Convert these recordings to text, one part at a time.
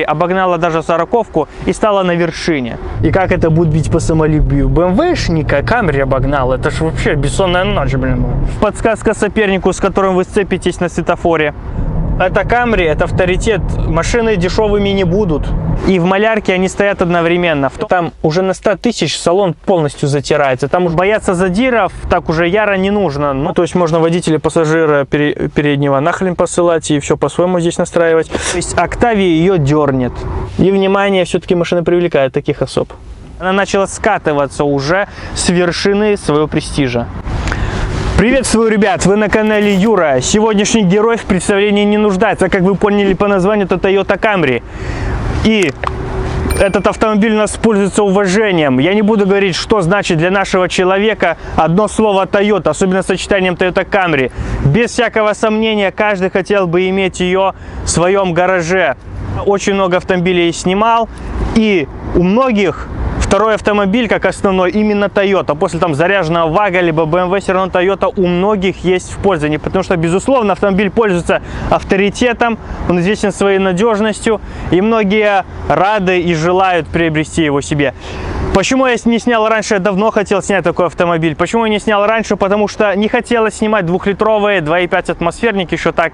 Обогнала даже 40-ку и стала на вершине. И как это будет бить по самолюбию БМВшника, Камри обогнал. Это ж вообще бессонная ночь, блин. Подсказка сопернику, с которым вы сцепитесь на светофоре. Это Камри, это авторитет. Машины дешевыми не будут. И в малярке они стоят одновременно. Там уже на 100 тысяч салон полностью затирается. Там уж бояться задиров так уже яро не нужно. Ну, то есть можно водителя, пассажира переднего нахрен посылать и все по-своему здесь настраивать. То есть Октавия ее дернет. И внимание, все-таки машина привлекает таких особ. Она начала скатываться уже с вершины своего престижа. Приветствую, ребят! Вы на канале Юра. Сегодняшний герой в представлении не нуждается. Как вы поняли по названию, это Toyota Camry. И этот автомобиль у нас пользуется уважением. Я не буду говорить, что значит для нашего человека одно слово Toyota, особенно с сочетанием Toyota Camry. Без всякого сомнения, каждый хотел бы иметь ее в своем гараже. Очень много автомобилей снимал, и у многих второй автомобиль, как основной, именно Toyota. После там заряженного ВАГа, либо BMW, все равно Toyota у многих есть в пользовании. Потому что, безусловно, автомобиль пользуется авторитетом, он известен своей надежностью, и многие рады и желают приобрести его себе. Почему я не снял раньше? Я давно хотел снять такой автомобиль. Почему я не снял раньше? Потому что не хотелось снимать 2-литровые, 2,5 атмосферники еще так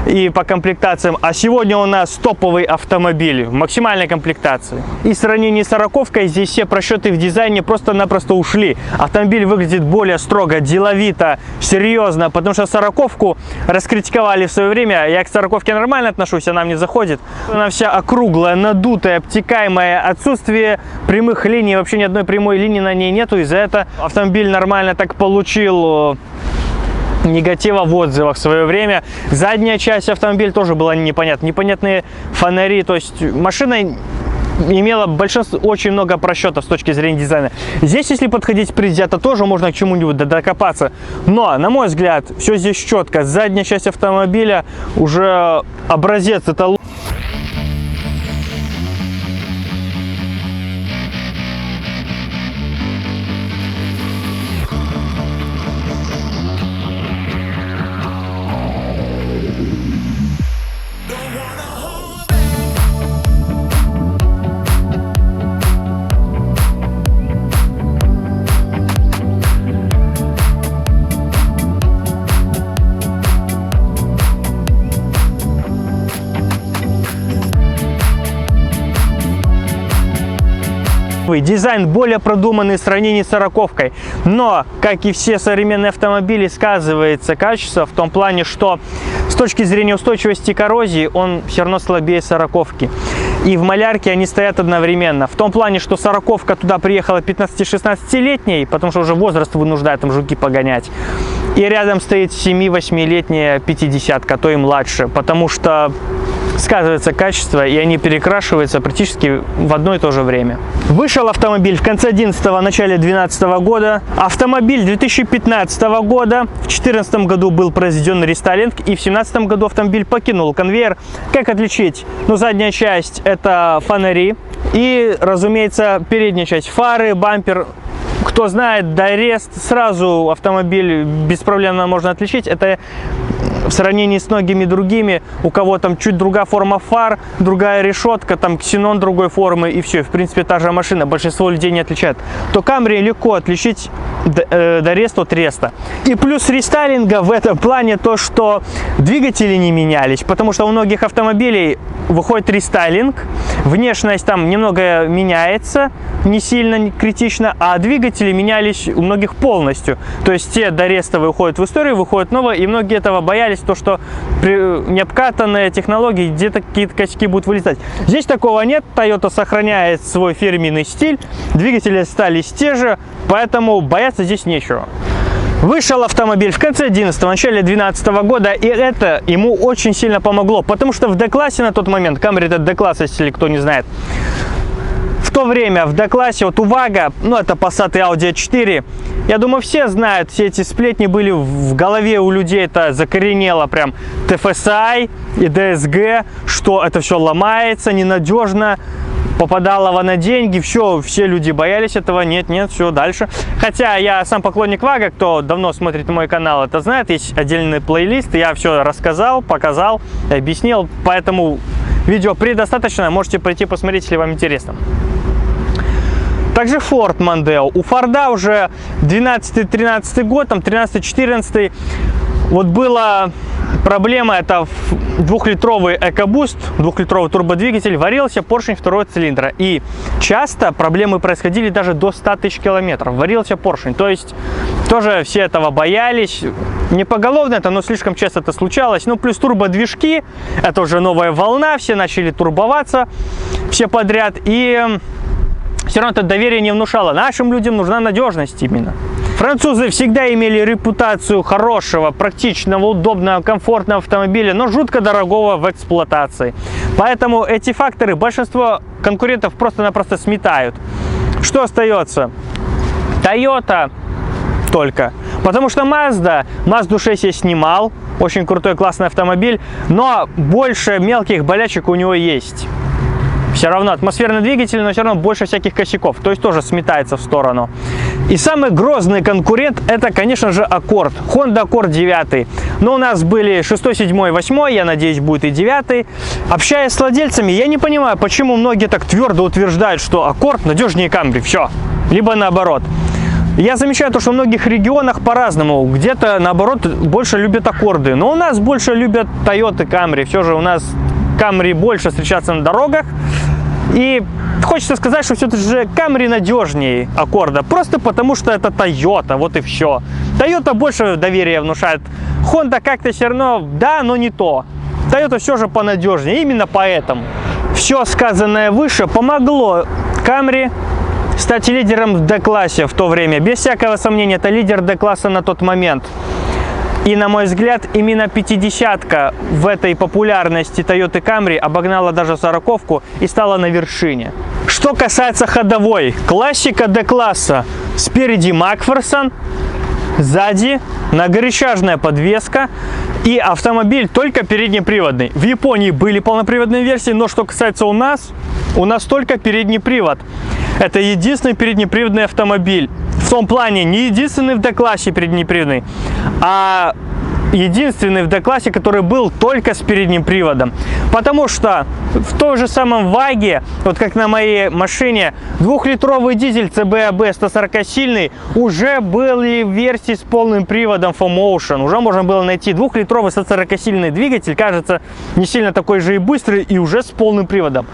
и по комплектациям. А сегодня у нас топовый автомобиль в максимальной комплектации. И в сравнении с 40-кой здесь все просчеты в дизайне просто-напросто ушли. Автомобиль выглядит более строго, деловито, серьезно, потому что 40-ку раскритиковали в свое время. Я к 40-ке нормально отношусь, она мне заходит. Она вся округлая, надутая, обтекаемая, отсутствие прямых линий, вообще ни одной прямой линии на ней нету. Из-за этого автомобиль нормально так получил негатива в отзывах в свое время. Задняя часть автомобиля тоже была непонятна. Непонятные фонари. То есть машина имела очень много просчетов с точки зрения дизайна. Здесь, если подходить предвзято, тоже можно к чему-нибудь докопаться. Но, на мой взгляд, все здесь четко. Задняя часть автомобиля уже образец. Это дизайн более продуманный в сравнении с 40-кой. Но, как и все современные автомобили, сказывается качество в том плане, что с точки зрения устойчивости к коррозии он все равно слабее 40-ки. И в малярке они стоят одновременно. В том плане, что 40-ка туда приехала 15-16-летней, потому что уже возраст вынуждает там жуки погонять. И рядом стоит 7-8-летняя 50-ка, то и младше. Потому что сказывается качество, и они перекрашиваются практически в одно и то же время. Вышел автомобиль в конце 2011-го, начале 2012 года. Автомобиль 2015 года. В 2014 году был произведен рестайлинг, и в 2017 году автомобиль покинул конвейер. Как отличить? Ну, задняя часть — это фонари. И, разумеется, передняя часть — фары, бампер. Кто знает, Дайрест, сразу автомобиль беспроблемно можно отличить. Это в сравнении с многими другими, у кого там чуть другая форма фар, другая решетка, там ксенон другой формы, и все, в принципе, та же машина, большинство людей не отличает, то Камри легко отличить Дайрест от Реста. И плюс рестайлинга в этом плане то, что двигатели не менялись, потому что у многих автомобилей выходит рестайлинг, внешность там немного меняется, не сильно, не критично, а двигатели менялись у многих полностью. То есть те дорестовые уходят в историю, выходят новые, и многие этого боялись, то что при необкатанной технологии где-то какие-то косяки будут вылезать. Здесь такого нет, Toyota сохраняет свой фирменный стиль, двигатели остались те же, поэтому бояться здесь нечего. Вышел автомобиль в конце 2011-го, начале 2012 года, и это ему очень сильно помогло, потому что в D-классе на тот момент, Camry это D-класс, если кто не знает, в то время в D-классе, вот у ВАГа, ну это Passat и Audi A4, я думаю, все знают, все эти сплетни были в голове у людей, это закоренело прям TFSI и DSG, что это все ломается, ненадежно, попадало на деньги, все люди боялись этого, нет, все, дальше. Хотя я сам поклонник ВАГа, кто давно смотрит мой канал, это знает, есть отдельный плейлист, я все рассказал, показал, объяснил, поэтому видео предостаточно, можете прийти посмотреть, если вам интересно. Также Ford Mondeo. У Форда уже 12-13 год, там 13-14. Вот была проблема, это 2-литровый EcoBoost, 2-литровый турбодвигатель, варился поршень второго цилиндра. И часто проблемы происходили даже до 100 тысяч километров. Варился поршень. То есть тоже все этого боялись. Не поголовно это, но слишком часто это случалось. Ну, плюс турбодвижки, это уже новая волна, все начали турбоваться, все подряд. И все равно это доверие не внушало. Нашим людям нужна надежность именно. Французы всегда имели репутацию хорошего, практичного, удобного, комфортного автомобиля, но жутко дорогого в эксплуатации. Поэтому эти факторы большинство конкурентов просто-напросто сметают. Что остается? Toyota только. Потому что Mazda 6 я снимал. Очень крутой, классный автомобиль. Но больше мелких болячек у него есть. Все равно атмосферный двигатель, но все равно больше всяких косяков. То есть тоже сметается в сторону. И самый грозный конкурент это, конечно же, Accord. Honda Accord 9. Но у нас были 6, 7, 8. Я надеюсь, будет и 9. Общаясь с владельцами, я не понимаю, почему многие так твердо утверждают, что Accord надежнее Camry. Все. Либо наоборот. Я замечаю то, что в многих регионах по-разному. Где-то, наоборот, больше любят Аккорды. Но у нас больше любят Toyota и Camry. Все же у нас Camry больше встречаться на дорогах. И хочется сказать, что все-таки же Camry надежнее Аккорда. Просто потому, что это Toyota. Вот и все. Toyota больше доверия внушает. Honda как-то все равно, да, но не то. Toyota все же понадежнее. Именно поэтому. Все сказанное выше помогло Camry стать лидером в D-классе в то время. Без всякого сомнения, это лидер D-класса на тот момент. И, на мой взгляд, именно 50-ка в этой популярности Toyota Camry обогнала даже 40-ку и стала на вершине. Что касается ходовой, классика D-класса. Спереди Макферсон, сзади многорычажная подвеска и автомобиль только переднеприводный. В Японии были полноприводные версии, но что касается у нас только передний привод. Это единственный переднеприводный автомобиль. В том плане, не единственный в D-классе переднеприводный, а единственный в D-классе, который был только с передним приводом. Потому что в том же самом ВАГе, вот как на моей машине, 2-литровый дизель CBAB 140-сильный уже были версии с полным приводом 4Motion. Уже можно было найти 2-литровый 140-сильный двигатель, кажется, не сильно такой же и быстрый, и уже с полным приводом.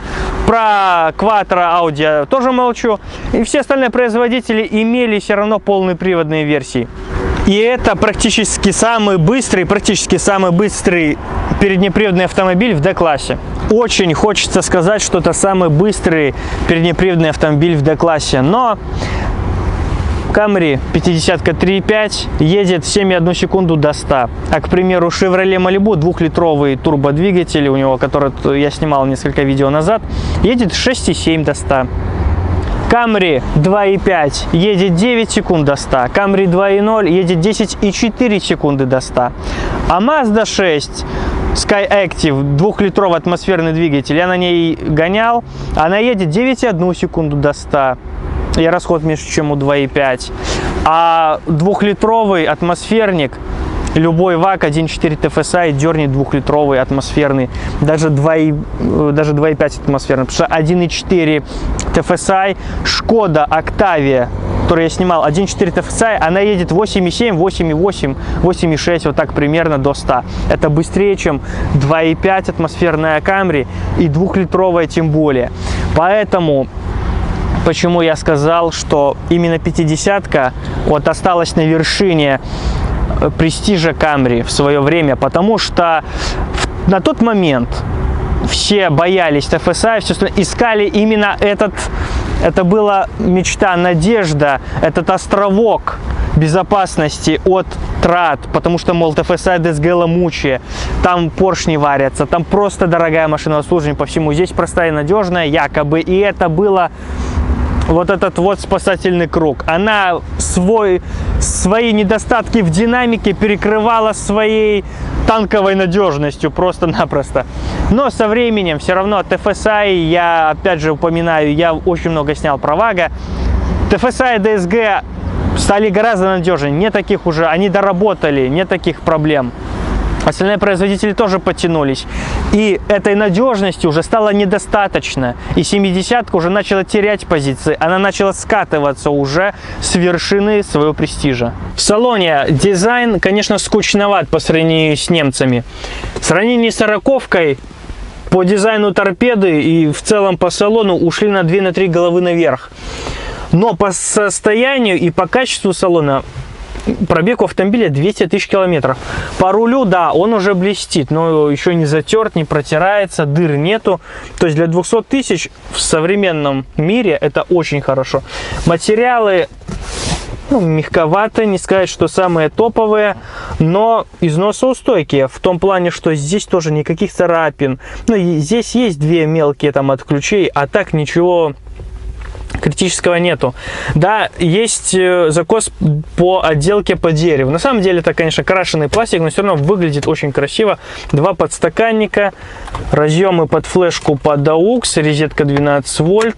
Про Quattro Audi тоже молчу. И все остальные производители имели все равно полноприводные версии. И это практически самый быстрый переднеприводный автомобиль в D-классе. Очень хочется сказать, что это самый быстрый переднеприводный автомобиль в D-классе. Но Camry 50-ка 3.5 едет 7,1 секунду до 100. А, к примеру, Chevrolet Malibu 2-литровый турбодвигатель, у него, который я снимал несколько видео назад, едет 6,7 до 100. Camry 2.5 едет 9 секунд до 100. Camry 2.0 едет 10,4 секунды до 100. А Mazda 6 Skyactiv 2-литровый атмосферный двигатель, я на ней гонял, она едет 9,1 секунду до 100. И расход меньше, чем у 2.5. А 2-литровый атмосферник, любой ВАГ 1.4 TFSI дернет 2-литровый атмосферный, даже 2.5 атмосферный, потому что 1.4 TFSI, Шкода Octavia, который я снимал, 1.4 TFSI, она едет 8.7, 8.8, 8.6, вот так примерно до 100. Это быстрее, чем 2.5 атмосферная Camry и 2-литровая тем более. Поэтому почему я сказал, что именно 50-ка вот осталась на вершине престижа Camry в свое время, потому что на тот момент все боялись TFSI, все искали именно это была мечта, надежда, этот островок безопасности от трат, потому что, мол, TFSI DSG мучая, там поршни варятся, там просто дорогая машина обслуживания по всему, здесь простая и надежная якобы, и это было вот этот вот спасательный круг. Она свои недостатки в динамике перекрывала своей танковой надежностью просто-напросто. Но со временем все равно TFSI, я опять же упоминаю, я очень много снял про ВАГа, TFSI и DSG стали гораздо надежнее, не таких уже, они доработали, не таких проблем. Остальные производители тоже подтянулись. И этой надежности уже стало недостаточно. И 70-ка уже начала терять позиции. Она начала скатываться уже с вершины своего престижа. В салоне дизайн, конечно, скучноват по сравнению с немцами. В сравнении с 40-кой по дизайну торпеды и в целом по салону ушли на 2-3 головы наверх. Но по состоянию и по качеству салона пробег у автомобиля 200 тысяч километров. По рулю, да, он уже блестит, но еще не затерт, не протирается, дыр нету. То есть для 200 тысяч в современном мире это очень хорошо. Материалы, ну, мягковатые, не сказать, что самые топовые, но износоустойкие. В том плане, что здесь тоже никаких царапин. Ну, здесь есть 2 мелкие там от ключей, а так ничего критического нету. Да, есть закос по отделке по дереву. На самом деле это, конечно, крашеный пластик, но все равно выглядит очень красиво. 2 подстаканника, разъемы под флешку под AUX, розетка 12 вольт,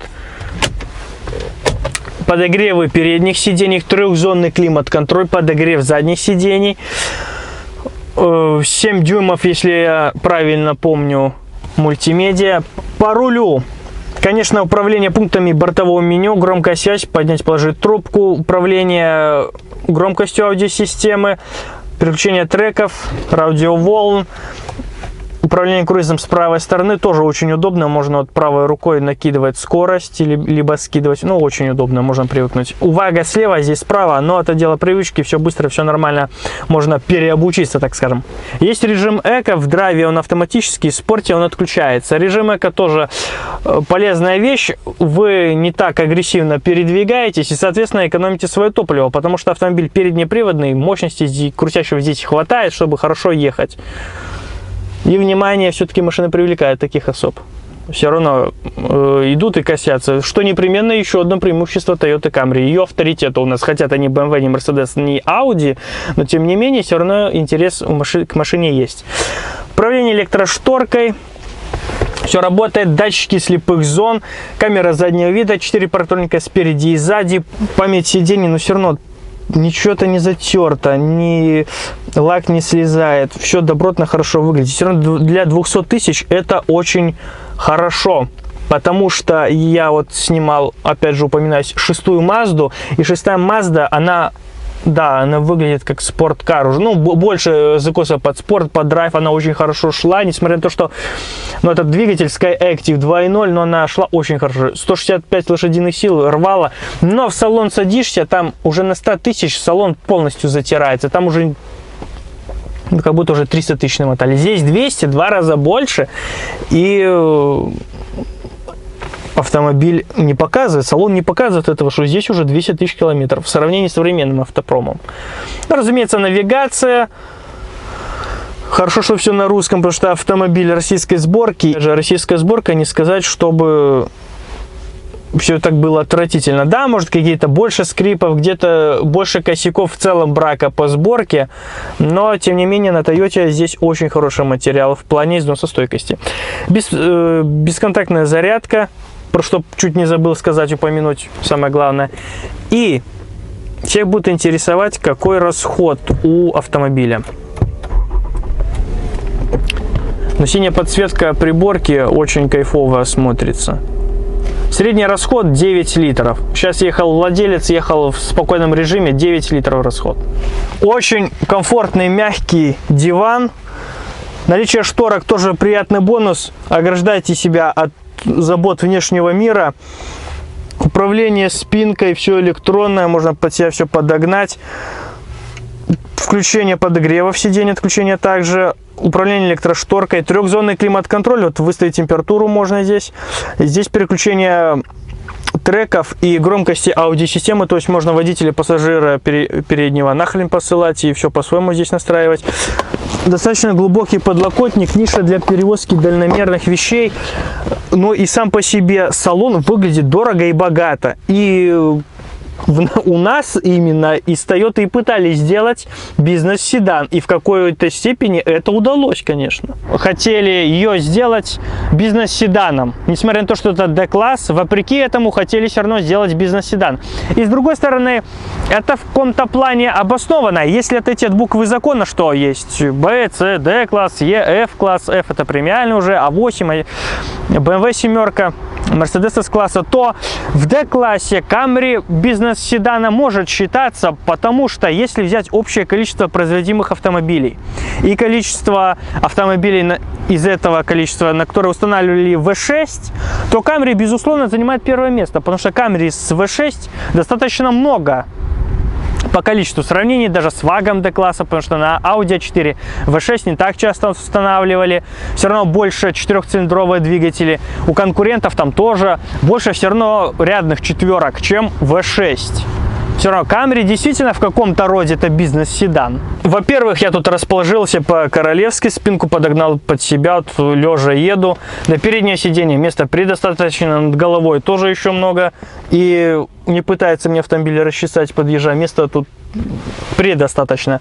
подогревы передних сидений, 3-зонный климат-контроль, подогрев задних сидений, 7 дюймов, если я правильно помню, мультимедиа. По рулю, конечно, управление пунктами бортового меню, громкая связь, поднять, положить трубку, управление громкостью аудиосистемы, переключение треков, радиоволн, управление круизом с правой стороны тоже очень удобно. Можно вот правой рукой накидывать скорость, либо скидывать. Ну, очень удобно, можно привыкнуть. Увага слева, здесь справа, но это дело привычки, все быстро, все нормально. Можно переобучиться, так скажем. Есть режим эко, в драйве он автоматический, в спорте он отключается. Режим эко тоже полезная вещь. Вы не так агрессивно передвигаетесь и, соответственно, экономите свое топливо, потому что автомобиль переднеприводный, мощности крутящего здесь хватает, чтобы хорошо ехать. И внимание все-таки машина привлекает таких особ. Все равно идут и косятся. Что непременно еще одно преимущество Toyota Camry. Ее авторитета у нас. Хотя это не BMW, не Mercedes, не Audi. Но тем не менее, все равно интерес к машине есть. Управление электрошторкой. Все работает. Датчики слепых зон. Камера заднего вида. 4 парктроника спереди и сзади. Память сидений, но все равно ничего-то не затерто, ни лак не слезает, все добротно, хорошо выглядит. Все равно для 200 тысяч это очень хорошо, потому что я вот снимал, опять же упоминаюсь, 6-ю Мазду, и 6-я Мазда, она выглядит как спорткар уже, ну, больше закоса под спорт, под драйв, она очень хорошо шла, несмотря на то, что, ну, этот двигатель SkyActiv 2.0, но она шла очень хорошо, 165 лошадиных сил рвала, но в салон садишься, там уже на 100 тысяч салон полностью затирается, там уже как будто уже 300 тысяч намотали, здесь 200, 2 раза больше, и автомобиль не показывает, салон не показывает этого, что здесь уже 200 тысяч километров в сравнении с современным автопромом. Ну, разумеется, навигация. Хорошо, что все на русском, потому что автомобиль российской сборки. Даже российская сборка, не сказать, чтобы все так было отвратительно. Да, может, какие-то больше скрипов, где-то больше косяков в целом брака по сборке, но, тем не менее, на Toyota здесь очень хороший материал в плане износостойкости. Бесконтактная зарядка, про что чуть не забыл сказать, упомянуть, самое главное. И всех будет интересовать, какой расход у автомобиля. Но синяя подсветка приборки очень кайфово смотрится. Средний расход 9 литров. Сейчас ехал владелец, ехал в спокойном режиме, 9 литров расход. Очень комфортный, мягкий диван. Наличие шторок тоже приятный бонус. Ограждайте себя от забот внешнего мира. Управление спинкой, все электронное, можно под себя все подогнать. Включение подогревов сидений, отключение также. Управление электрошторкой, 3-зонный климат-контроль, вот выставить температуру можно здесь. Здесь переключение треков и громкости аудиосистемы, то есть можно водителя, пассажира переднего нахрен посылать и все по-своему здесь настраивать. Достаточно глубокий подлокотник, ниша для перевозки дальномерных вещей, но и сам по себе салон выглядит дорого и богато. И У нас именно из Toyota и пытались сделать бизнес-седан. И в какой-то степени это удалось, конечно. Хотели ее сделать бизнес-седаном. Несмотря на то, что это D-класс, вопреки этому хотели все равно сделать бизнес-седан. И с другой стороны, это в каком-то плане обосновано. Если отойти от буквы закона, что есть B, C, D-класс, E, F-класс, F это премиальный уже, A8, BMW 7, Mercedes S-класса, то в D-классе Camry бизнес-седана может считаться, потому что если взять общее количество производимых автомобилей и количество автомобилей из этого количества, на которые устанавливали V6, то Camry, безусловно, занимает первое место, потому что Camry с V6 достаточно много по количеству сравнений даже с вагом D-класса, потому что на Audi A4 V6 не так часто устанавливали, все равно больше четырехцилиндровые двигатели, у конкурентов там тоже больше все равно рядных четверок, чем V6. Все равно Camry действительно в каком-то роде это бизнес-седан. Во-первых, я тут расположился по-королевски, спинку подогнал под себя, вот, лежа еду. На переднее сиденье места предостаточно, над головой тоже еще много. И не пытается мне автомобиль расчесать, подъезжая, места тут предостаточно.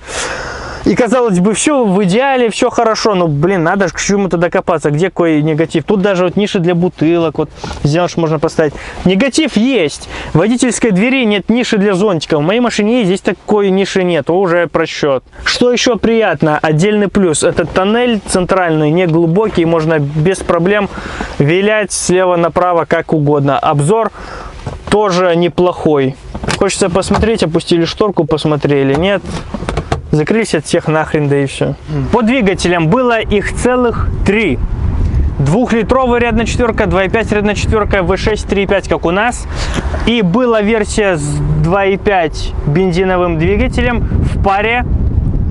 И казалось бы, все в идеале, все хорошо, но, блин, надо же к чему-то докопаться, где какой негатив. Тут даже вот ниши для бутылок, вот сделаешь, можно поставить. Негатив есть. В водительской двери нет ниши для зонтиков. В моей машине есть, здесь такой ниши нет, уже просчет. Что еще приятно, отдельный плюс, этот тоннель центральный, не глубокий, можно без проблем вилять слева направо как угодно. Обзор тоже неплохой. Хочется посмотреть, опустили шторку, посмотрели, нет. Закрылись от всех нахрен, да и все. По двигателям было их целых 3. 2-литровая рядная четверка, 2.5 рядная четверка, V6 3.5, как у нас. И была версия с 2.5 бензиновым двигателем в паре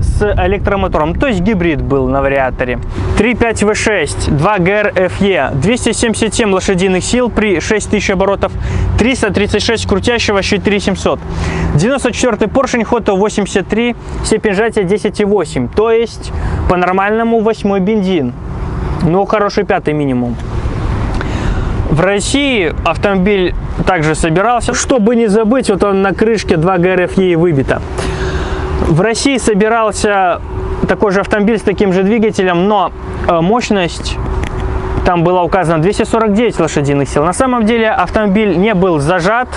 с электромотором. То есть гибрид был на вариаторе. 3.5 V6, 2 GR-FE, 277 лошадиных сил при 6000 оборотов, 336 крутящего, 4700. 94-й поршень, ход 83, степень сжатия 10,8. То есть по-нормальному 8-й бензин. Но хороший 5-й минимум. В России автомобиль также собирался. Чтобы не забыть, вот он на крышке 2 GR-FE выбито. В России собирался такой же автомобиль с таким же двигателем, но мощность там была указана 249 лошадиных сил. На самом деле автомобиль не был зажат,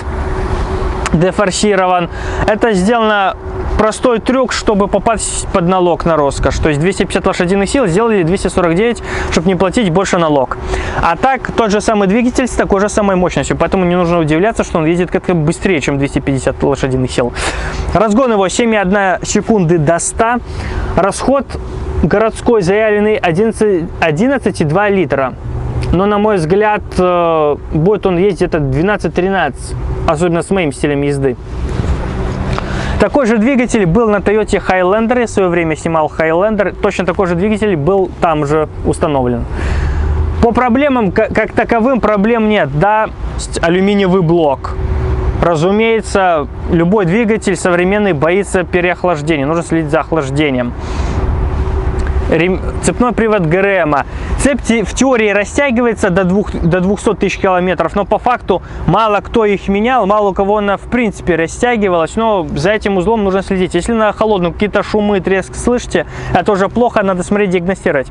дефорсирован. Это сделано простой трюк, чтобы попасть под налог на роскошь. То есть 250 лошадиных сил сделали 249, чтобы не платить больше налог. А так, тот же самый двигатель с такой же самой мощностью. Поэтому не нужно удивляться, что он ездит как-то быстрее, чем 250 лошадиных сил. Разгон его 7,1 секунды до 100. Расход городской заявленный 11,2 литра. Но, на мой взгляд, будет он ездить где-то 12-13, особенно с моим стилем езды. Такой же двигатель был на Toyota Highlander, в свое время снимал Highlander, точно такой же двигатель был там же установлен. По проблемам, как таковым, проблем нет. Да, алюминиевый блок. Разумеется, любой двигатель современный боится переохлаждения, нужно следить за охлаждением. Цепной привод ГРМ. Цепь в теории растягивается до 200 тысяч километров, но по факту мало кто их менял, мало у кого она в принципе растягивалась, но за этим узлом нужно следить. Если на холодном какие-то шумы, треск слышите, это уже плохо, надо смотреть, диагностировать.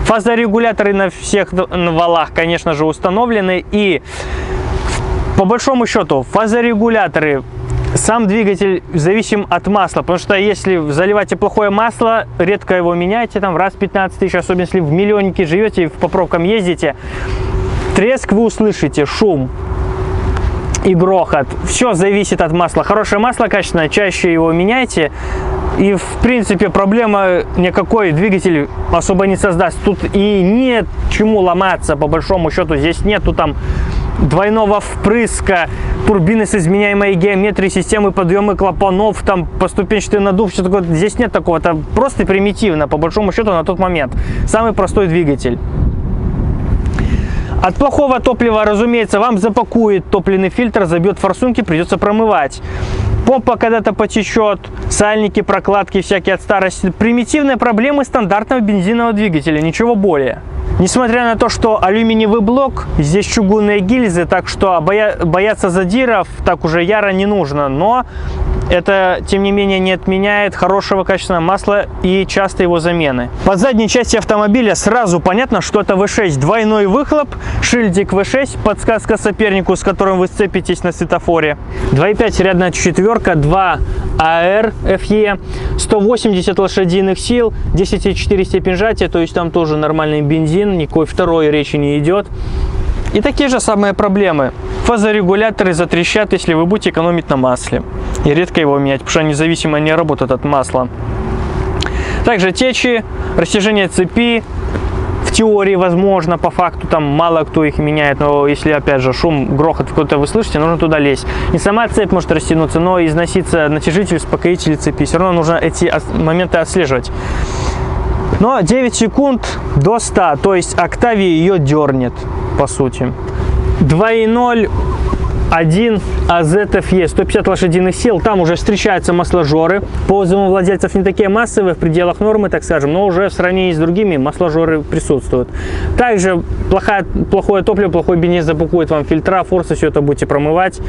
Фазорегуляторы на всех валах, конечно же, установлены, и по большому счету фазорегуляторы, сам двигатель зависим от масла, потому что если заливаете плохое масло, редко его меняете, там раз 15 тысяч, особенно если в миллионнике живете и по пробкам ездите, треск вы услышите, шум и грохот. Все зависит от масла. Хорошее масло качественное, чаще его меняйте. И в принципе проблема никакой двигатель особо не создаст. Тут и нет чему ломаться, по большому счету. Здесь нету там двойного впрыска, турбины с изменяемой геометрией, системы подъема клапанов, там поступенчатый надув, все такое. Здесь нет такого, это просто примитивно, по большому счету, на тот момент. Самый простой двигатель. От плохого топлива, разумеется, вам запакует топливный фильтр, забьет форсунки, придется промывать. Помпа когда-то потечет, сальники, прокладки всякие от старости. Примитивные проблемы стандартного бензинового двигателя, ничего более. Несмотря на то, что алюминиевый блок, здесь чугунные гильзы, так что бояться задиров так уже яро не нужно. Но это, тем не менее, не отменяет хорошего качественного масла и часто его замены. По задней части автомобиля сразу понятно, что это V6. Двойной выхлоп, шильдик V6, подсказка сопернику, с которым вы сцепитесь на светофоре. 2.5 рядная четверка, 2 AR FE, 180 лошадиных сил, 10,4 степень сжатия, то есть там тоже нормальный бензин, никакой второй речи не идет. И такие же самые проблемы. Фазорегуляторы затрещат, если вы будете экономить на масле. И редко его менять, потому что независимо не работают от масла. Также течи, растяжение цепи. В теории возможно, по факту там мало кто их меняет, но если опять же шум, грохот какой-то вы слышите, нужно туда лезть. Не сама цепь может растянуться, но и износиться натяжитель, успокоитель цепи. Все равно нужно эти моменты отслеживать. Но 9 секунд до 100, то есть Octavia ее дернет, по сути. 2.0 1 AZ FE, 150 лошадиных сил, там уже встречаются масложоры. По отзывам владельцев не такие массовые, в пределах нормы, так скажем, но уже в сравнении с другими масложоры присутствуют. Также плохое топливо, плохой бензин запакует вам фильтра, форсы, все это будете промывать.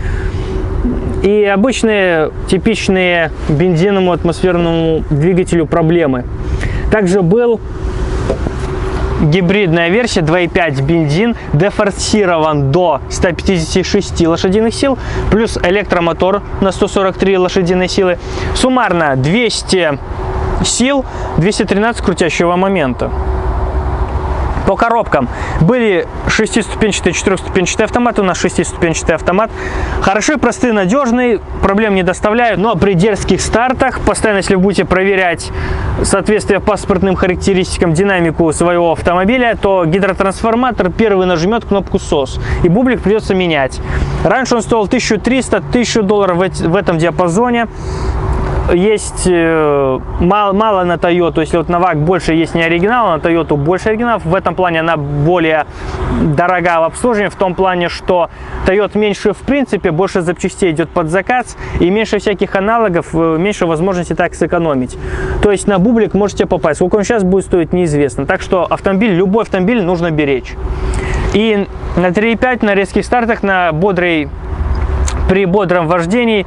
И обычные, типичные бензиновому атмосферному двигателю проблемы. Также был гибридная версия 2.5 бензин, дефорсирован до 156 лошадиных сил, плюс электромотор на 143 лошадиные силы. Суммарно 200 сил, 213 крутящего момента. По коробкам были 6-ступенчатый, 4-ступенчатый автомат, у нас 6-ступенчатый автомат. Хороший, простой, надежный, проблем не доставляют, но при дерзких стартах, постоянно, если вы будете проверять соответствие паспортным характеристикам, динамику своего автомобиля, то гидротрансформатор первый нажмет кнопку SOS, и бублик придется менять. Раньше он стоил $1000-1000 в этом диапазоне. Есть мало на Toyota, если вот на VAG больше есть не оригинал, на Toyota больше оригиналов. В этом плане она более дорога в обслуживании, в том плане, что Toyota меньше в принципе, больше запчастей идет под заказ и меньше всяких аналогов, меньше возможности так сэкономить. То есть на бублик можете попасть. Сколько он сейчас будет стоить, неизвестно. Так что автомобиль, любой автомобиль нужно беречь. И на 3.5 на резких стартах, при бодром вождении,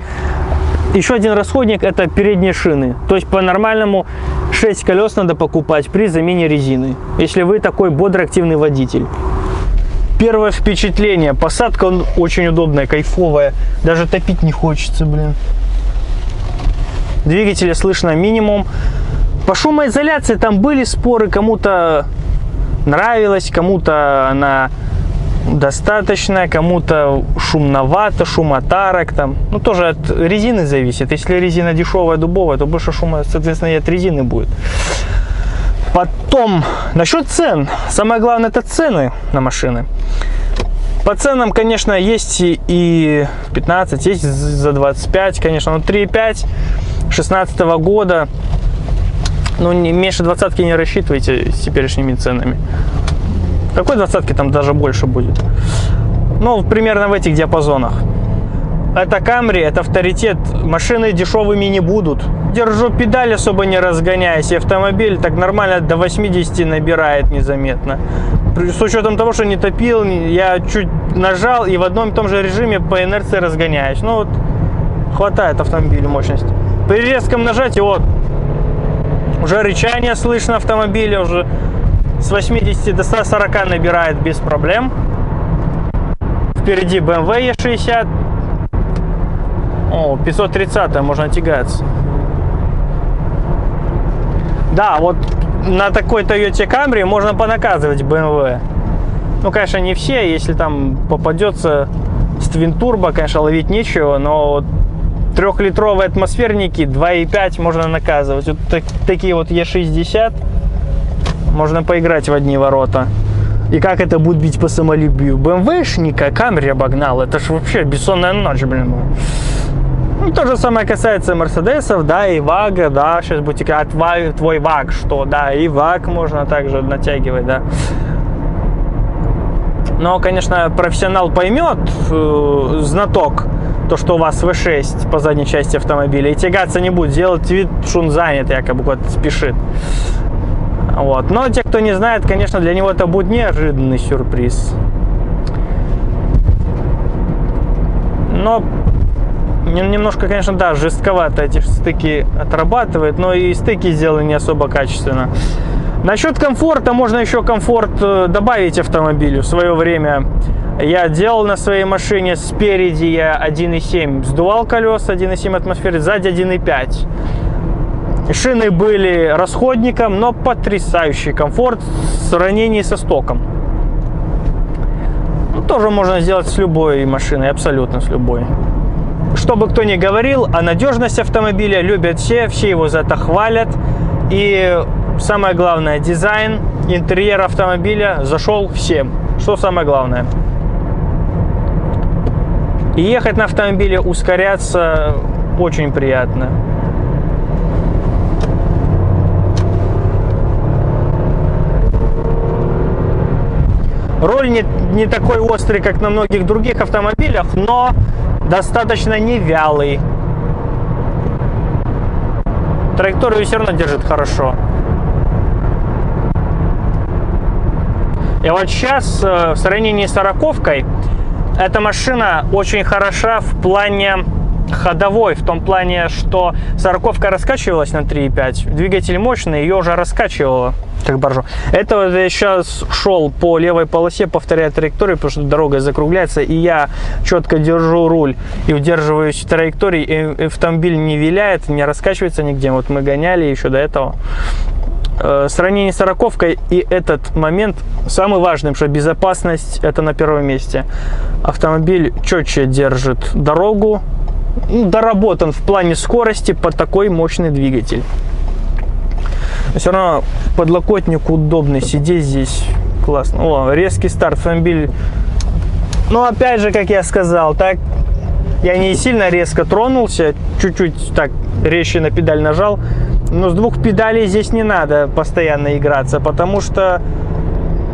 еще один расходник — это передние шины. То есть по-нормальному 6 колес надо покупать при замене резины, если вы такой бодрый, активный водитель. Первое впечатление. Посадка очень удобная, кайфовая. Даже топить не хочется, блин. Двигателя слышно минимум. По шумоизоляции там были споры. Кому-то нравилось, кому-то она достаточно, кому-то шумновато, шумотарок там. Ну, тоже от резины зависит. Если резина дешевая, дубовая, то больше шума, соответственно, и от резины будет. Потом, насчет цен. Самое главное — это цены на машины. По ценам, конечно, есть и 15, есть за 25, конечно. Но 3.5 16 года, ну, меньше 20-ки не рассчитывайте с теперешними ценами. Такой 20-ки там даже больше будет. Ну, примерно в этих диапазонах. Это Camry, это авторитет. Машины дешевыми не будут. Держу педаль, особо не разгоняясь. И автомобиль так нормально до 80 набирает незаметно. С учетом того, что не топил, я чуть нажал и в одном и том же режиме по инерции разгоняюсь. Ну вот, хватает автомобилю мощности. При резком нажатии, вот, уже рычание слышно автомобиля, уже с 80 до 140 набирает без проблем. Впереди BMW E60. О, 530, можно тягаться. Да, вот на такой Toyota Camry можно понаказывать BMW. Ну, конечно, не все. Если там попадется с Twin Turbo, конечно, ловить нечего. Но вот 3-литровые атмосферники 2.5 можно наказывать. Вот такие вот E60 можно поиграть в одни ворота. И как это будет бить по самолюбию? BMW-шника Camry обогнал. Это ж вообще бессонная ночь, блин. Ну, то же самое касается Мерседесов, да, и Вага, да. Сейчас будете говорить, твой Ваг, что, да, и Ваг можно также натягивать, да. Но, конечно, профессионал поймет, знаток, то, что у вас V6 по задней части автомобиля, и тягаться не будет, делать вид, что он занят, якобы куда-то спешит. Вот. Но те, кто не знает, конечно, для него это будет неожиданный сюрприз. Но немножко, конечно, да, жестковато эти стыки отрабатывает, но и стыки сделаны не особо качественно. Насчет комфорта, можно еще комфорт добавить автомобилю. В свое время я делал на своей машине спереди я 1.7 сдувал колеса, 1.7 атмосферы, сзади 1.5. Шины были расходником, но потрясающий комфорт в сравнении со стоком. Тоже можно сделать с любой машиной, абсолютно с любой. Что бы кто ни говорил, а надежность автомобиля любят все его за это хвалят. И самое главное, дизайн, интерьер автомобиля зашел всем. Что самое главное. И ехать на автомобиле, ускоряться очень приятно. Руль не такой острый, как на многих других автомобилях, но достаточно не вялый. Траекторию все равно держит хорошо. И вот сейчас, в сравнении с 40-кой, эта машина очень хороша в плане ходовой, в том плане, что 40-ка раскачивалась на 3.5, двигатель мощный, ее уже раскачивало, как боржу. Это вот я сейчас шел по левой полосе, повторяя траекторию, потому что дорога закругляется, и я четко держу руль и удерживаюсь в траектории, и автомобиль не виляет, не раскачивается нигде. Вот мы гоняли еще до этого. В сравнении с 40-кой и этот момент самый важный, потому что безопасность это на первом месте. Автомобиль четче держит дорогу, доработан в плане скорости под такой мощный двигатель. Все равно подлокотник удобный, сидеть здесь классно. О, резкий старт, автомобиль. Но опять же, как я сказал, так я не сильно резко тронулся, чуть-чуть так резче на педаль нажал. Но с двух педалей здесь не надо постоянно играться, потому что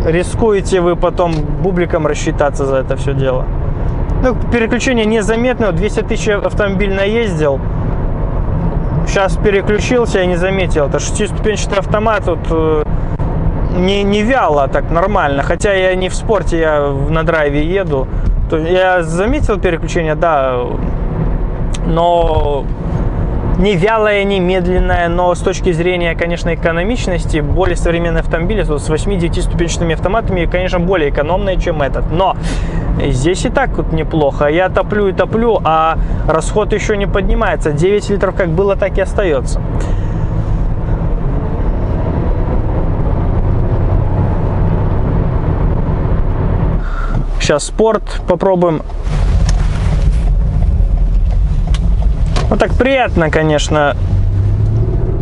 рискуете вы потом бубликом рассчитаться за это все дело. Ну, переключение незаметное, 200 тысяч автомобиль наездил. Сейчас переключился и не заметил. Это шестиступенчатый автомат, вот, не вяло, так нормально. Хотя я не в спорте, я на драйве еду. То я заметил переключение, да, но не вялое, не медленное, но с точки зрения, конечно, экономичности, более современные автомобили вот с 8-9 ступенчатыми автоматами, конечно, более экономные, чем этот. Но здесь и так вот неплохо. Я топлю и топлю, а расход еще не поднимается. 9 литров как было, так и остается. Сейчас спорт попробуем. Вот так приятно, конечно,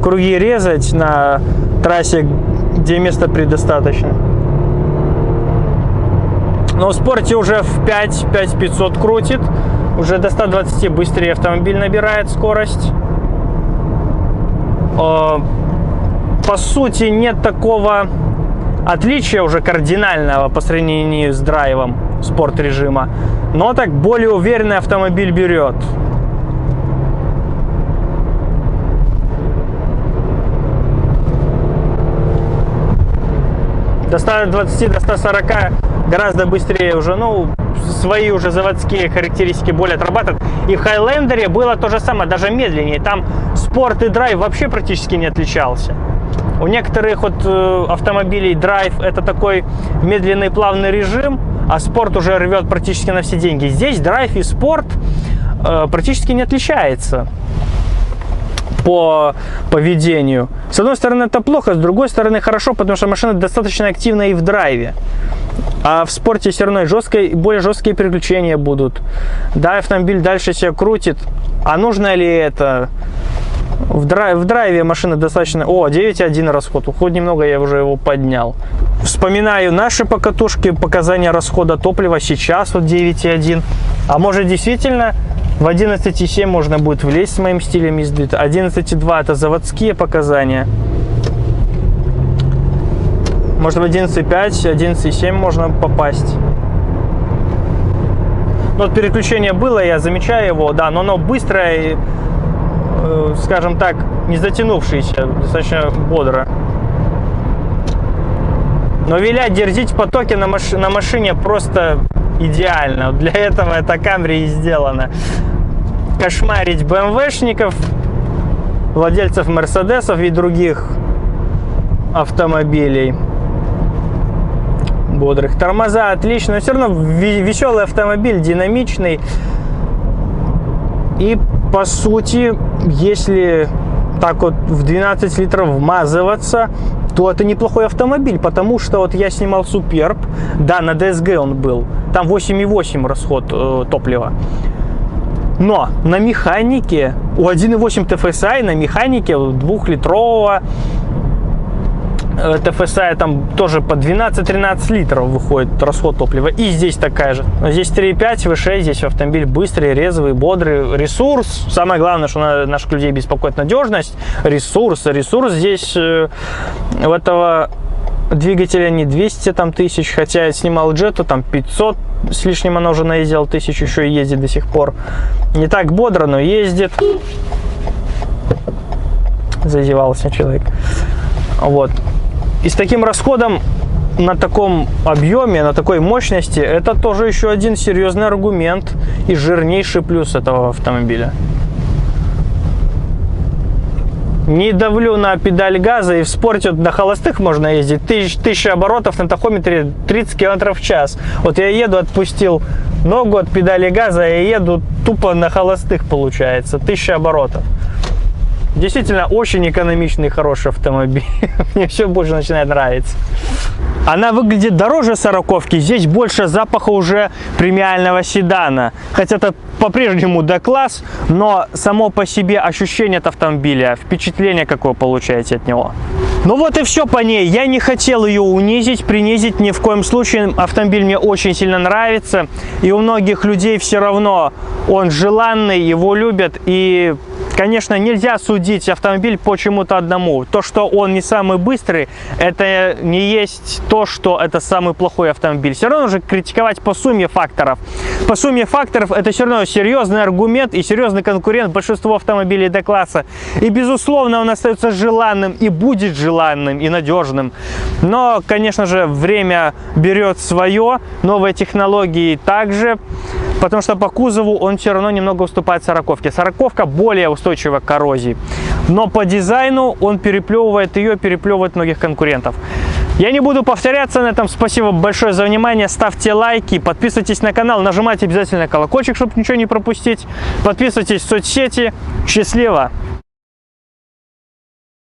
круги резать на трассе, где места предостаточно. Но в спорте уже в 5500 крутит. Уже до 120 быстрее автомобиль набирает скорость. По сути, нет такого отличия уже кардинального по сравнению с драйвом спорт режима. Но так более уверенный автомобиль берет. До 120, до 140 гораздо быстрее уже, ну, свои уже заводские характеристики более отрабатывают. И в Хайлендере было то же самое, даже медленнее. Там спорт и драйв вообще практически не отличался. У некоторых вот автомобилей драйв это такой медленный плавный режим, а спорт уже рвет практически на все деньги. Здесь драйв и спорт практически не отличается по поведению. С одной стороны это плохо, с другой стороны хорошо, потому что машина достаточно активна и в драйве. А в спорте все равно и более жесткие переключения будут. Да, автомобиль дальше себя крутит. А нужно ли это? В драйве машина достаточно... О, 9.1 расход. Хоть немного я уже его поднял. Вспоминаю наши покатушки, показания расхода топлива. Сейчас вот 9.1. А может действительно в 11.7 можно будет влезть с моим стилем езды. 11.2 это заводские показания. Может в 11.5, 11.7 можно попасть. Ну, вот переключение было, я замечаю его, да, но оно быстрое, скажем так, не затянувшееся, достаточно бодро. Но вилять, дерзить в потоке на машине просто идеально. Для этого эта Camry и сделана. Кошмарить BMW-шников, владельцев Мерседесов и других автомобилей. Бодрых. Тормоза отлично, но все равно веселый автомобиль, динамичный. И по сути, если так вот в 12 литров вмазываться, то это неплохой автомобиль, потому что вот я снимал Superb, да, на DSG он был, там 8,8 расход топлива. Но на механике, у 1.8 TFSI на механике 2-литрового TFSI там тоже по 12-13 литров выходит расход топлива. И здесь такая же. Здесь 3.5 V6, здесь автомобиль быстрый, резвый, бодрый. Ресурс. Самое главное, что наших людей беспокоит надежность. Ресурс здесь у этого двигателя не 200 там, тысяч, хотя я снимал Jetta, там 500 с лишним она уже наездила, 1000 еще и ездит до сих пор. Не так бодро, но ездит. Зазевался человек. Вот. И с таким расходом на таком объеме, на такой мощности, это тоже еще один серьезный аргумент и жирнейший плюс этого автомобиля. Не давлю на педаль газа, и в спорте на холостых можно ездить 1000 оборотов на тахометре 30 км в час. Вот я еду, отпустил ногу от педали газа, и еду тупо на холостых, получается, 1000 оборотов. Действительно, очень экономичный и хороший автомобиль. Мне все больше начинает нравиться. Она выглядит дороже 40-ки. Здесь больше запаха уже премиального седана. Хотя это по-прежнему D-класс, но само по себе ощущение от автомобиля, впечатление какое получаете от него. Ну вот и все по ней. Я не хотел ее унизить, принизить ни в коем случае. Автомобиль мне очень сильно нравится. И у многих людей все равно он желанный, его любят. И, конечно, нельзя судить автомобиль по чему-то одному. То, что он не самый быстрый, это не есть то, что это самый плохой автомобиль. Все равно нужно критиковать по сумме факторов. По сумме факторов это все равно серьезный аргумент и серьезный конкурент большинству автомобилей D-класса. И, безусловно, он остается желанным и будет желанным и надежным. Но, конечно же, время берет свое, новые технологии также. Потому что по кузову он все равно немного уступает 40-ке. 40-ка более устойчива к коррозии. Но по дизайну он переплевывает ее, переплевывает многих конкурентов. Я не буду повторяться на этом. Спасибо большое за внимание. Ставьте лайки, подписывайтесь на канал, нажимайте обязательно колокольчик, чтобы ничего не пропустить. Подписывайтесь в соцсети. Счастливо!